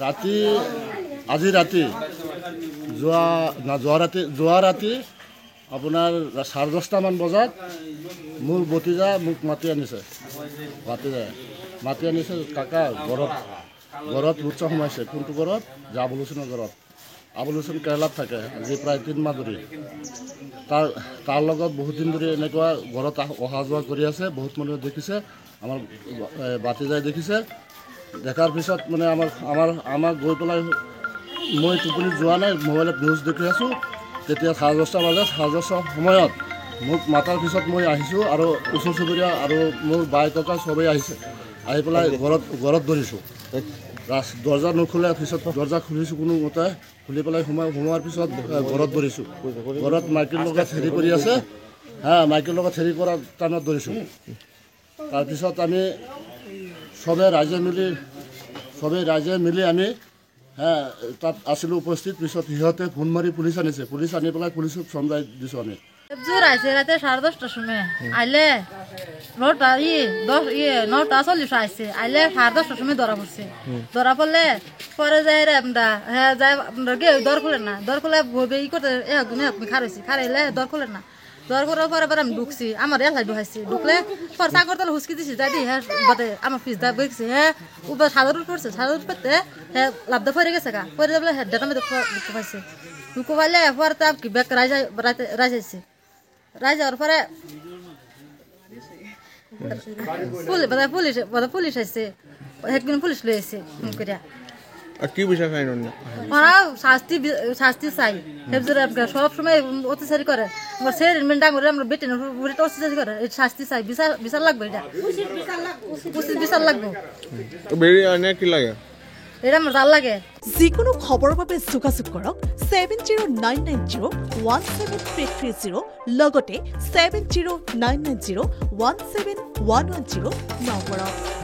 ৰাতি আজি ৰাতি যোৱা ৰাতি আপোনাৰ 10:30মান বজাত মোৰ ভতিজা মোক মাতি আনিছে কাকা ঘৰত লুচ্চা সোমাইছে কোনটো ঘৰত যে আবুলোচনৰ ঘৰত আবুলোচন কেৰেলাত থাকে আজি প্ৰায় 3 মাহ ধৰি তাৰ লগত বহুত দিন ধৰি এনেকুৱা ঘৰত অহা যোৱা কৰি আছে বহুত মানুহে দেখিছে আমাৰ ভতিজাই দেখিছে দেখাৰ পিছত মানে আমাক গৈ পেলাই মই টোপনি যোৱা নাই মোবাইলত নিউজ দেখি আছোঁ তেতিয়া 10:30 বজাত 10:30 সময়ত মোক মাতাৰ পিছত মই আহিছোঁ আৰু ওচৰ চুবুৰীয়া আৰু মোৰ বাই ককা চবেই আহিছে আহি পেলাই ঘৰত ধৰিছোঁ দৰ্জা নুখুলে পিছত দৰ্জা খুলিছোঁ কোনো মতে খুলি পেলাই সোমোৱাৰ পিছত ঘৰত ধৰিছোঁ ঘৰত মাইকীৰ লগত হেৰি কৰি আছে মাইকীৰ লগত হেৰি কৰা টাইমত ধৰিছোঁ তাৰপিছত আমি চবে ৰাইজে মিলি আমি তাত আছিলোঁ উপস্থিত পিছত সিহঁতে ফোন মাৰি পুলিচ আনি পেলাই পুলিচক চমজাই দিছোঁ আমি জোর আছে রাতে 10:30টার সময় আইলে 9:40 আসছে আইলে 10:30টার সময় ধরা পড়ছে ধরা পড়লে পরে যাই রে আমরা যাই আপনার দর খুলেন না দর খুলে ই করতে একদম খারাইলে দর খুলেন না দর করার পরে আবার আমি ঢুকছি আমার এলাই ঢুকাইছি ঢুকলে পর সাগরতলা হুসকি দিছি যাই দি বাদে আমার ফিস দা বইছি উবার সাদর করছে সাদর পেতে লাভদা পরে গেছে গা পরে যাবলে হেডটা আমি দুঃখ পাইছে দুঃখ পাইলে পরে তার কি ব্যাগ রাইজাইছে রাইজার পরে পুলিশ আসছে একদিন পুলিশ লই আসছে করিয়া কি বিষয় ফাইন ওরা শাস্তি চাই সব সময় অত্যাচারী করে ডাঙর আমরা বেটে অত্যাচারী করে শাস্তি চাই বিচার লাগবে এটা বিচার লাগবে কি লাগে এটা আমার জাল লাগে যিকোনো খবৰৰ বাবে যোগাযোগ কৰক 7099017330 লগতে 7099017110 নম্বৰত